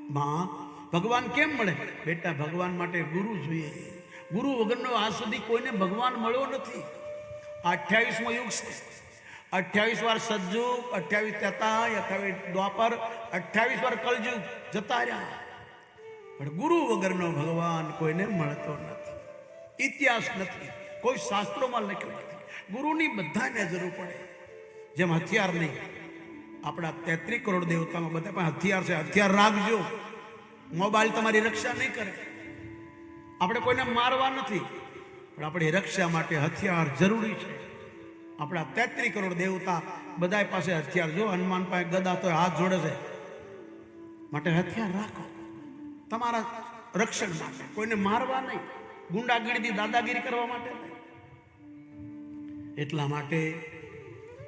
માં ભગવાન કેમ મળે? બેટા, ભગવાન માટે ગુરુ જોઈએ. ગુરુ વગરનો આજ સુધી કોઈને ભગવાન મળ્યો નથી. 28મો યુગ છે. 28 વાર સતયુગ, 28 ત્રેતા, 28 દ્વાપર, 28 વાર કલયુગ જતા રહ્યા, પણ ગુરુ વગરનો ભગવાન કોઈને મળતો નથી. ઇતિહાસ નથી, કોઈ શાસ્ત્રોમાં લખ્યું નથી. ગુરુની બધાને જરૂર પડે. જેમ હથિયાર નહીં, આપણા 33 કરોડ દેવતામાં બધા પણ હથિયાર છે. હથિયાર રાખજો. મોબાઈલ તમારી રક્ષા નહીં કરે. આપણે કોઈને મારવા નથી, પણ આપણી રક્ષા માટે હથિયાર જરૂરી છે. આપણા 33 કરોડ દેવતા બધા પાસે હથિયાર. જો હનુમાન પાસે ગદા તો હાથ જોડે છે, માટે હથિયાર રાખો તમારા રક્ષણ માટે. કોઈને મારવા નહીં, ગુંડાગીરી દાદાગીરી કરવા માટે નહીં. એટલા માટે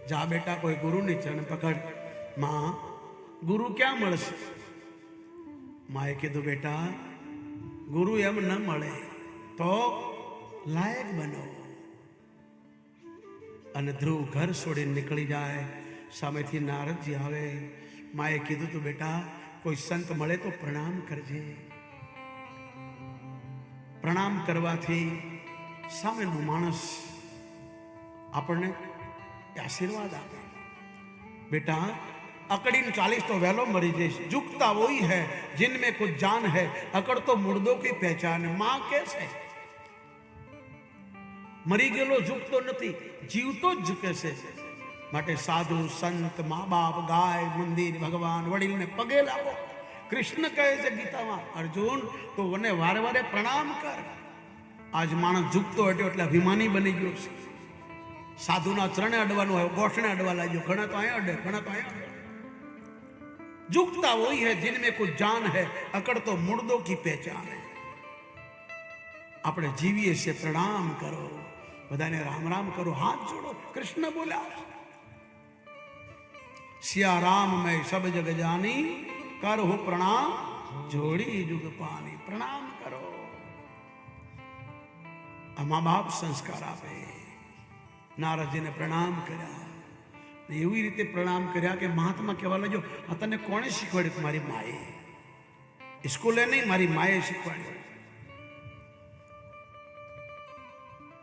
જા બેટા, કોઈ ગુરુની ચરણ પકડ. માં, ગુરુ ક્યાં મળશે? માએ કીધું, બેટા, ગુરુ એમ ન મળે તો લાયક બનો. અને ધ્રુવ ઘર છોડીને નીકળી જાય. સામેથી નારદજી આવે. માએ કીધું, તું બેટા, કોઈ સંત મળે તો પ્રણામ કરજે. પ્રણામ કરવાથી સામેનો માણસ આપણને આશીર્વાદ આપે. બેટા, अकड़ीन 40 तो वैलो मरी जैसे झुकता वही है जिनमें कुछ जान है, अकड़ तो मुर्दों की पहचान है. मां कैसे मरी गेलो झुकतो नहीं, जीवतो ज झुके से. માટે સાધુ, સંત, મા બાપ, ગાય, મંદિર, ભગવાન, વડીલ ને પગે લાગો. કૃષ્ણ કહે છે ગીતામાં, અર્જુન તો મને વારે વારે પ્રણામ કર. આજ માણસ ઝુકતો હટ્યો એટલે અભિમાની બની ગયો છે. સાધુના ચરણે અડવાનું હોય, ગોઠણે અડવા લાગ્યો. ઘણા તો અહીંયા અડે, ઘણા તો અહીંયા અડે. झुकता वही है जिनमें कुछ जान है, अकड़ तो मुर्दों की पहचान है. આપણે જીવીએ છે, પ્રણામ કરો. બધાને રામ રામ કરો, હાથ જોડો. કૃષ્ણ બોલ્યા, સિયા રામ મેં સબ જગ જાની, કર હો પ્રણામ જોડી જુગ પાની. પ્રણામ કરો. આ મા બાપ સંસ્કાર આપે. નારદજીને પ્રણામ કર્યા. એવી રીતે પ્રણામ કર્યા કે મહાત્મા કહેવા લાગ્યો, આ તને કોણે શીખવાડ્યું? મારી માએ. સ્કૂલે નહીં, મારી માએ શીખવાડ્યું.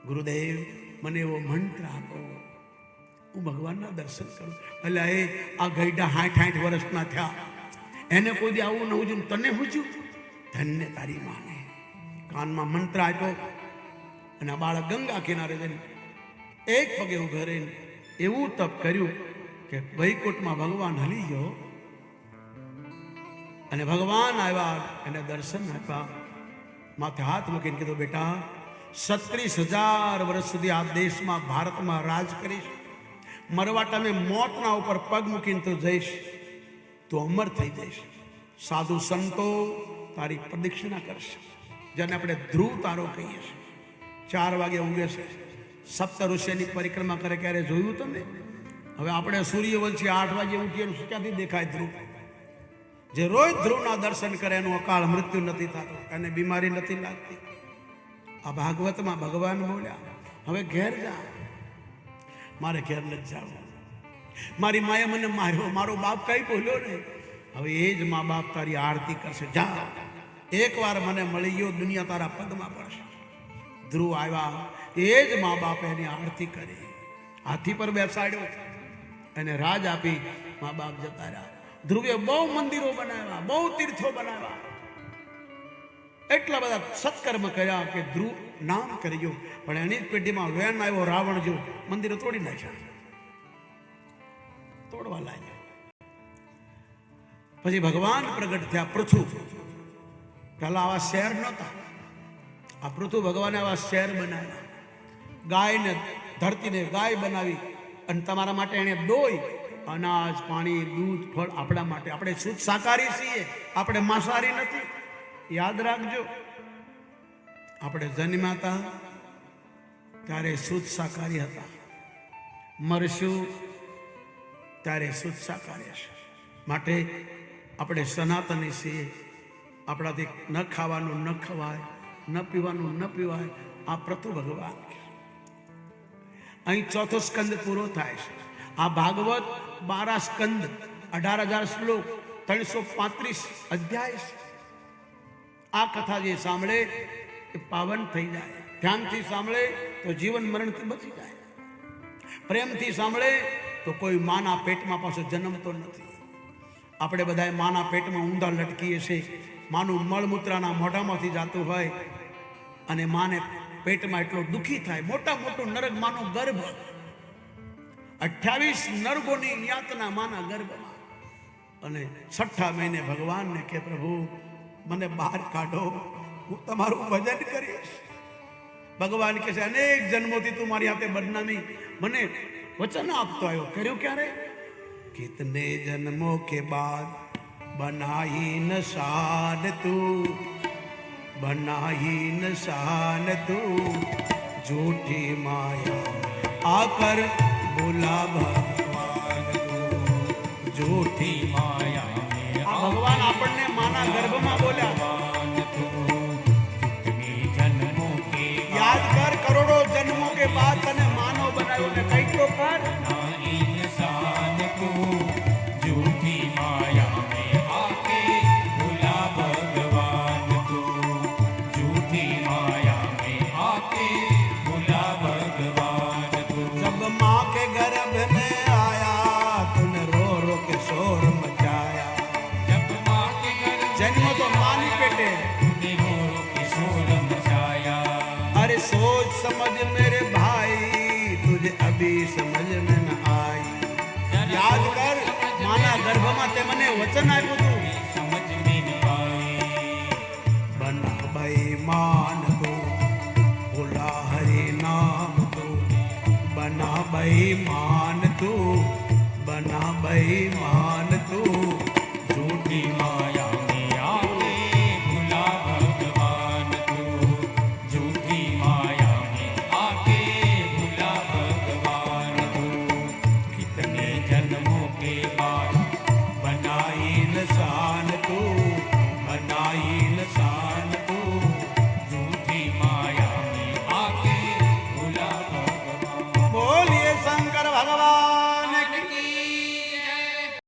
ગુરુદેવ, મને એવો મંત્ર આપો, હું ભગવાનના દર્શન કરું. એટલે એ આ ગઈડા 60 વર્ષના થયા, એને કોઈ દી આવું ન હુજ્યું, તને હુજ્યું? ધન્ય તારી માને. કાનમાં મંત્ર આપ્યો અને આ બાળક ગંગા કિનારે જઈને એક પગે ઉભા રહીને એવું તપ કર્યું કે વૈકુંઠમાં ભગવાન હલી ગયો અને ભગવાન આવ્યા, એને દર્શન આપ્યા. માથે હાથ મૂકીને કીધું, બેટા, 36,000 વર્ષ સુધી આ દેશમાં, ભારતમાં રાજ કરીશ. મરવા ટાઈમે મોતના ઉપર પગ મૂકીને તું જઈશ, તું અમર થઈ જઈશ. સાધુ સંતો તારી પ્રદક્ષિણા કરશે, જેને આપણે ધ્રુવ તારો કહીએ છીએ. 4 વાગે ઊંઘે છે, સપ્ત ઋષિની પરિક્રમા કરે. ક્યારે જોયું તમે? હવે આપણે સૂર્યવંશી 8 વાગે ઉઠીએ, ક્યાંથી દેખાય ધ્રુવ? જે રોજ ધ્રુવના દર્શન કરે એનું અકાળ મૃત્યુ નથી થતું, એને બીમારી નથી લાગતી. આ ભાગવતમાં ભગવાન બોલ્યા, હવે ઘેર જા. મારે ઘેર નથી જવું. મારી માએ મને માર્યો, મારો બાપ કઈ બોલ્યો ને. હવે એ જ મા બાપ તારી આરતી કરશે. જા, એકવાર મને મળી ગયો, દુનિયા તારા પગમાં પડશે. ધ્રુવ આવ્યા, એ જ મા બાપે એની આરતી કરી. હાથી પર બેસાડ્યો, એને રાજ આપી. મા બાપ જતા રહ્યા. ધ્રુવે બહુ મંદિરો બનાવ્યા, બહુ તીર્થો બનાવ્યા, એટલા બધા સત્કર્મ કર્યા કે ધ્રુવ નામ કરી ગયો. પણ એની જ પેઢીમાં વેન આવ્યો, રાવણ જો મંદિરો તોડી નાખ્યા, તોડવા લાગ્યો. પછી ભગવાન પ્રગટ થયા. પૃથુ પહેલા આવા શહેર નહોતા. આ પૃથુ ભગવાને આવા શહેર બનાવ્યા. ગાયને, ધરતીને ગાય બનાવી અને તમારા માટે એને દોઈ, અનાજ, પાણી, દૂધ, ફળ આપણા માટે. આપણે શુદ્ધ શાકાહારી છીએ, આપણે માંસાહારી નથી. યાદ રાખજો, આપણે જન્મ્યા હતા ત્યારે શુદ્ધ શાકાહારી હતા, મરશું ત્યારે શુદ્ધ શાકાહારી હશે. માટે આપણે સનાતની છીએ. આપણાથી ન ખાવાનું ન ખવાય, ન પીવાનું ન પીવાય. આ પ્રભુ ભગવાન. અહીં 4થો સ્કંદ પૂરો થાય છે. આ ભાગવત 12 સ્કંદ, 18,000 શ્લોક, 335 અધ્યાય છે. આ કથા જે સાંભળે એ પાવન થઈ જાય. ધ્યાનથી સાંભળે તો જીવન મરણથી બચી જાય. પ્રેમથી સાંભળે તો કોઈ માના પેટમાં પાછો જન્મતો નથી. આપણે બધાએ માના પેટમાં ઊંધા લટકીએ છીએ. માનું મળમૂત્રાના મોઢામાંથી જાતું હોય અને માને પેટમાં એટલો દુઃખી થાય. મોટા મોટું નરક માનો ગર્ભ, 28 નરકોની યાતના માના ગર્ભમાં. અને 6ઠા મહિને ભગવાનને કે પ્રભુ મને બહાર કાઢો, હું તમારું ભજન કરીશ. ભગવાન કહે છે અનેક જન્મોથી તું મારી હાથે બદનામી મને વચન આપતો આવ્યો, કર્યું ક્યારે? કિતને જન્મો કે બાદ બનાઈ નશાન તું, बनाई न शान तू, झूठी माया आकर बोला भगवान तू, झूठी माया में भगवान આપણને માના ગર્ભમાં બોલ્યા. જન્મો કે યાદ કર, કરોડો જન્મો કે બાદ તને માનવ બનાવ્યો ને કઈ તો કર. झूठी माया में आके भुला भगवान तू, झूठी माया में आके भुला भगवान तू. जब माँ के गर्भ में आया तूने रो रो के शोर मचाया. जब माँ के गर्भ जन्म तो माँ नहीं पेटे तूने रो रो के शोर मचाया. अरे सोच समझ मेरे भाई तुझे अभी समझ में न आई. યાદ કર, માના ગર્ભમાં તે મને વચન આપ્યું હતું